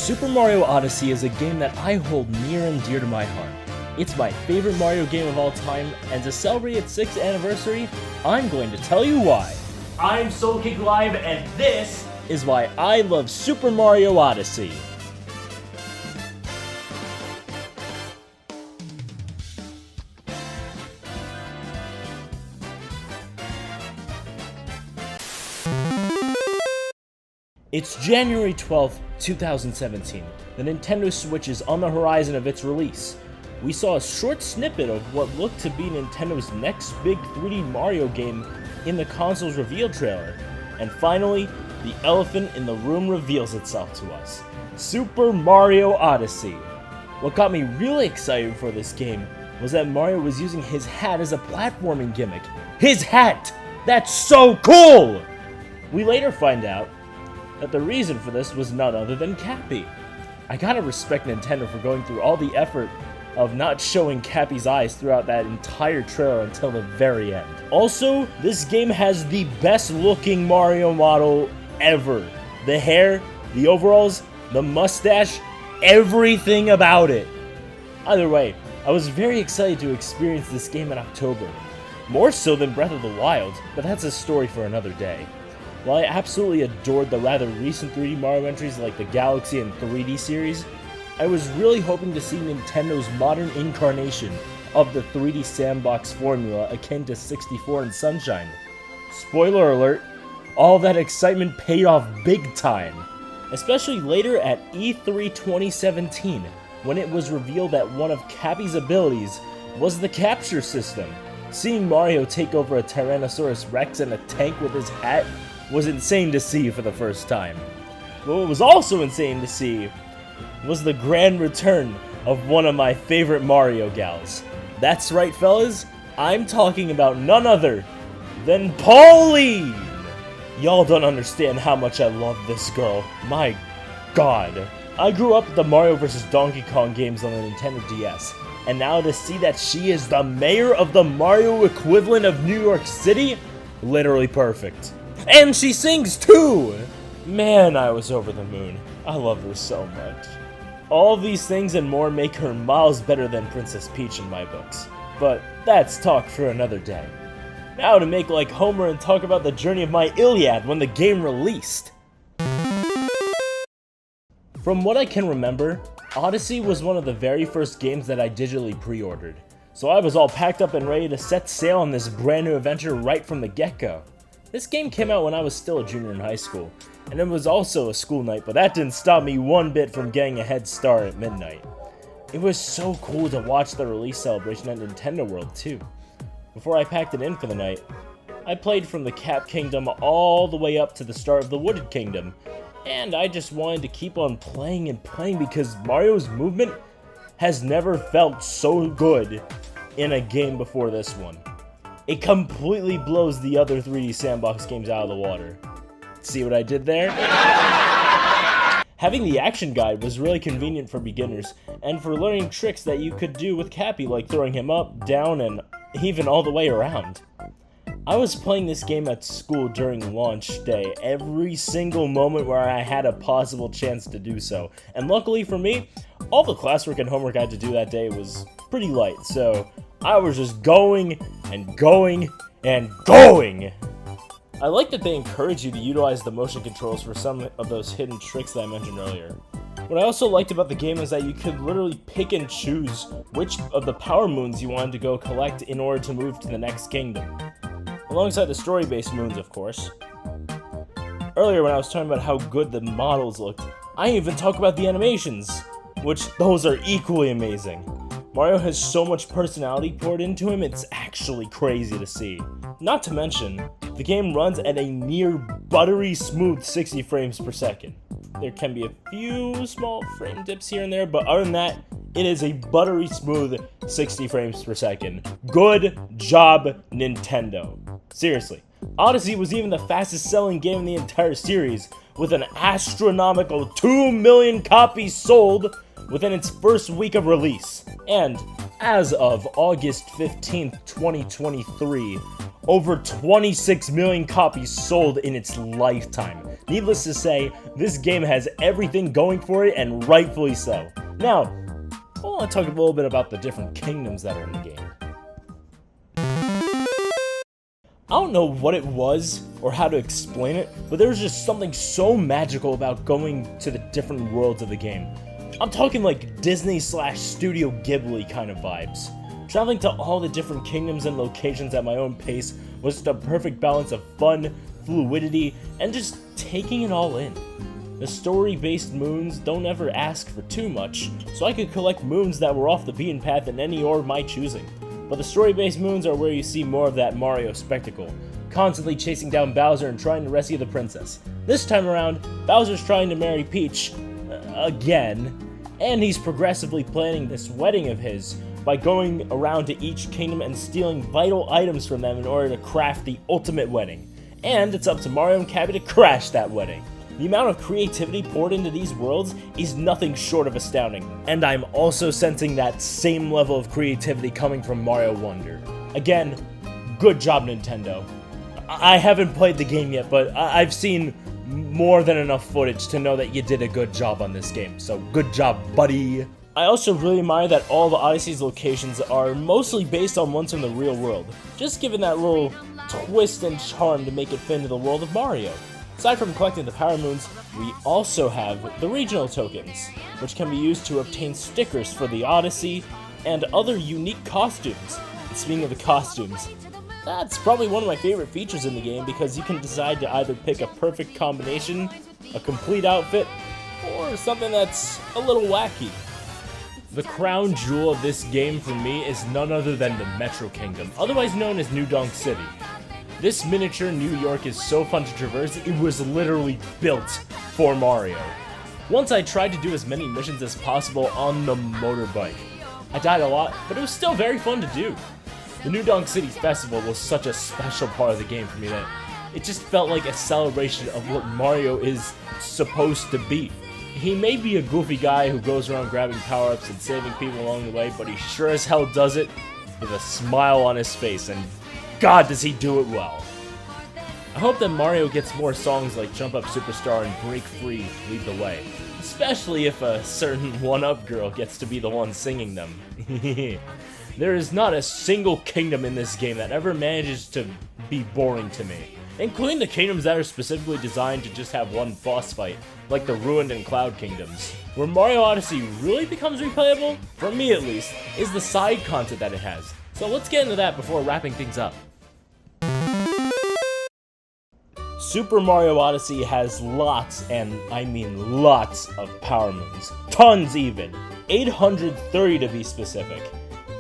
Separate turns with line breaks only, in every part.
Super Mario Odyssey is a game that I hold near and dear to my heart. It's my favorite Mario game of all time, and to celebrate its 6th anniversary, I'm going to tell you why. I'm SoulCakeLive, and this is why I love Super Mario Odyssey. It's January 12th, 2017. The Nintendo Switch is on the horizon of its release. We saw a short snippet of what looked to be Nintendo's next big 3D Mario game in the console's reveal trailer. And finally, the elephant in the room reveals itself to us. Super Mario Odyssey. What got me really excited for this game was that Mario was using his hat as a platforming gimmick. His hat! That's so cool! We later find out that the reason for this was none other than Cappy. I gotta respect Nintendo for going through all the effort of not showing Cappy's eyes throughout that entire trailer until the very end. Also, this game has the best looking Mario model ever. The hair, the overalls, the mustache, everything about it. Either way, I was very excited to experience this game in October. More so than Breath of the Wild, but that's a story for another day. While I absolutely adored the rather recent 3D Mario entries like the Galaxy and 3D series, I was really hoping to see Nintendo's modern incarnation of the 3D sandbox formula akin to 64 and Sunshine. Spoiler alert, all that excitement paid off big time, especially later at E3 2017, when it was revealed that one of Cappy's abilities was the capture system. Seeing Mario take over a Tyrannosaurus Rex and a tank with his hat was insane to see for the first time. But what was also insane to see was the grand return of one of my favorite Mario gals. That's right, fellas, I'm talking about none other than Pauline! Y'all don't understand how much I love this girl. My god. I grew up with the Mario vs. Donkey Kong games on the Nintendo DS, and now to see that she is the mayor of the Mario equivalent of New York City? Literally perfect. And she sings too! Man, I was over the moon. I love her so much. All these things and more make her miles better than Princess Peach in my books. But that's talk for another day. Now to make like Homer and talk about the journey of my Iliad when the game released. From what I can remember, Odyssey was one of the very first games that I digitally pre-ordered. So I was all packed up and ready to set sail on this brand new adventure right from the get-go. This game came out when I was still a junior in high school, and it was also a school night, but that didn't stop me one bit from getting a head start at midnight. It was so cool to watch the release celebration at Nintendo World too. Before I packed it in for the night, I played from the Cap Kingdom all the way up to the start of the Wooded Kingdom, and I just wanted to keep on playing and playing because Mario's movement has never felt so good in a game before this one. It completely blows the other 3D sandbox games out of the water. See what I did there? Having the action guide was really convenient for beginners, and for learning tricks that you could do with Cappy, like throwing him up, down, and even all the way around. I was playing this game at school during launch day every single moment where I had a possible chance to do so, and luckily for me, all the classwork and homework I had to do that day was pretty light, so I was just going and going and going! I like that they encourage you to utilize the motion controls for some of those hidden tricks that I mentioned earlier. What I also liked about the game is that you could literally pick and choose which of the power moons you wanted to go collect in order to move to the next kingdom. Alongside the story-based moons, of course. Earlier when I was talking about how good the models looked, I didn't even talk about the animations, which those are equally amazing. Mario has so much personality poured into him, it's actually crazy to see. Not to mention, the game runs at a near buttery smooth 60 frames per second. There can be a few small frame dips here and there, but other than that, it is a buttery smooth 60 frames per second. Good job, Nintendo. Seriously, Odyssey was even the fastest selling game in the entire series, with an astronomical 2 million copies sold within its first week of release. And as of August 15th, 2023, over 26 million copies sold in its lifetime. Needless to say, this game has everything going for it, and rightfully so. Now, I want to talk a little bit about the different kingdoms that are in the game. I don't know what it was or how to explain it, but there was just something so magical about going to the different worlds of the game. I'm talking like Disney/Studio Ghibli kind of vibes. Traveling to all the different kingdoms and locations at my own pace was just a perfect balance of fun, fluidity, and just taking it all in. The story-based moons don't ever ask for too much, so I could collect moons that were off the beaten path in any order of my choosing. But the story-based moons are where you see more of that Mario spectacle, constantly chasing down Bowser and trying to rescue the princess. This time around, Bowser's trying to marry Peach, again, and he's progressively planning this wedding of his by going around to each kingdom and stealing vital items from them in order to craft the ultimate wedding. And it's up to Mario and Cappy to crash that wedding. The amount of creativity poured into these worlds is nothing short of astounding, and I'm also sensing that same level of creativity coming from Mario Wonder. Again, good job, Nintendo. I haven't played the game yet, but I've seen more than enough footage to know that you did a good job on this game, so good job, buddy. I also really admire that all the Odyssey's locations are mostly based on ones from the real world, just giving that little twist and charm to make it fit into the world of Mario. Aside from collecting the Power Moons, we also have the regional tokens, which can be used to obtain stickers for the Odyssey and other unique costumes. And speaking of the costumes, that's probably one of my favorite features in the game because you can decide to either pick a perfect combination, a complete outfit, or something that's a little wacky. The crown jewel of this game for me is none other than the Metro Kingdom, otherwise known as New Donk City. This miniature New York is so fun to traverse, it was literally built for Mario. Once I tried to do as many missions as possible on the motorbike. I died a lot, but it was still very fun to do. The New Donk City Festival was such a special part of the game for me that it just felt like a celebration of what Mario is supposed to be. He may be a goofy guy who goes around grabbing power-ups and saving people along the way, but he sure as hell does it with a smile on his face, and God, does he do it well. I hope that Mario gets more songs like Jump Up Superstar and Break Free lead the way, especially if a certain one-up girl gets to be the one singing them. There is not a single kingdom in this game that ever manages to be boring to me, including the kingdoms that are specifically designed to just have one boss fight, like the Ruined and Cloud kingdoms. Where Mario Odyssey really becomes replayable, for me at least, is the side content that it has. So let's get into that before wrapping things up. Super Mario Odyssey has lots, and I mean lots, of Power Moons. Tons even. 830 to be specific.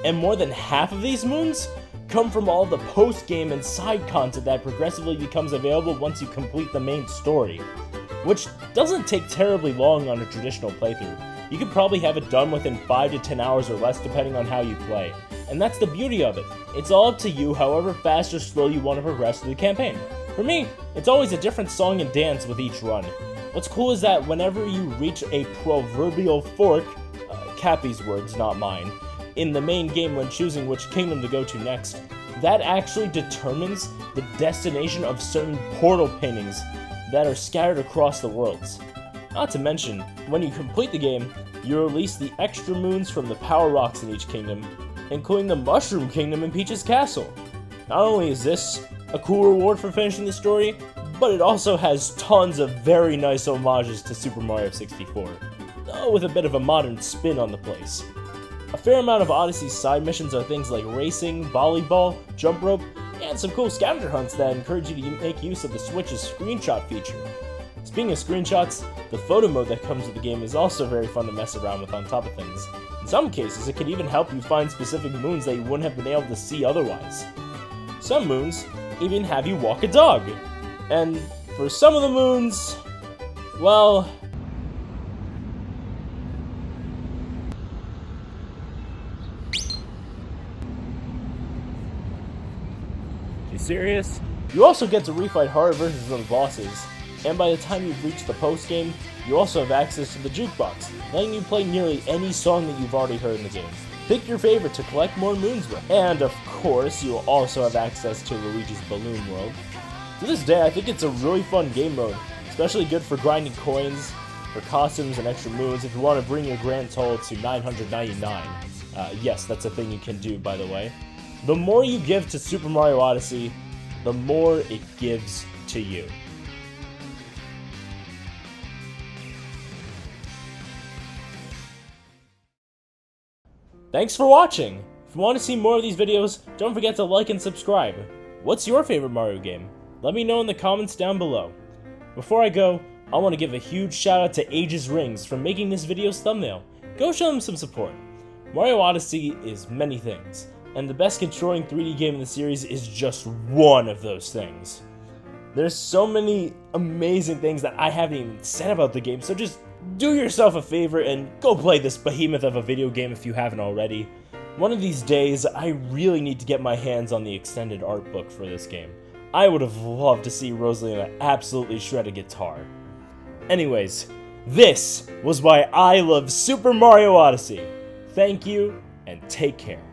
And more than half of these moons come from all the post-game and side content that progressively becomes available once you complete the main story. Which doesn't take terribly long on a traditional playthrough. You could probably have it done within 5 to 10 hours or less depending on how you play. And that's the beauty of it. It's all up to you however fast or slow you want to progress through the campaign. For me, it's always a different song and dance with each run. What's cool is that whenever you reach a proverbial fork, Cappy's words, not mine, in the main game when choosing which kingdom to go to next, that actually determines the destination of certain portal paintings that are scattered across the worlds. Not to mention, when you complete the game, you release the extra moons from the power rocks in each kingdom, including the Mushroom Kingdom in Peach's Castle. Not only is this a cool reward for finishing the story, but it also has tons of very nice homages to Super Mario 64, though with a bit of a modern spin on the place. A fair amount of Odyssey's side missions are things like racing, volleyball, jump rope, and some cool scavenger hunts that encourage you to make use of the Switch's screenshot feature. Speaking of screenshots, the photo mode that comes with the game is also very fun to mess around with on top of things. In some cases, it can even help you find specific moons that you wouldn't have been able to see otherwise. Some moons even have you walk a dog. And for some of the moons, well, you serious? You also get to refight harder versions of the bosses, And by the time you've reached the post-game, you also have access to the jukebox, letting you play nearly any song that you've already heard in the game. Pick your favorite to collect more moons with. And of course, you will also have access to Luigi's Balloon World. To this day, I think it's a really fun game mode, especially good for grinding coins, for costumes and extra moons if you want to bring your grand total to 999. Yes, that's a thing you can do, by the way. The more you give to Super Mario Odyssey, the more it gives to you. Thanks for watching! If you want to see more of these videos, don't forget to like and subscribe. What's your favorite Mario game? Let me know in the comments down below. Before I go, I want to give a huge shout out to Ages Rings for making this video's thumbnail. Go show them some support. Mario Odyssey is many things, and the best controlling 3D game in the series is just one of those things. There's so many amazing things that I haven't even said about the game, so just do yourself a favor and go play this behemoth of a video game if you haven't already. One of these days, I really need to get my hands on the extended art book for this game. I would have loved to see Rosalina absolutely shred a guitar. Anyways, this was why I love Super Mario Odyssey. Thank you, and take care.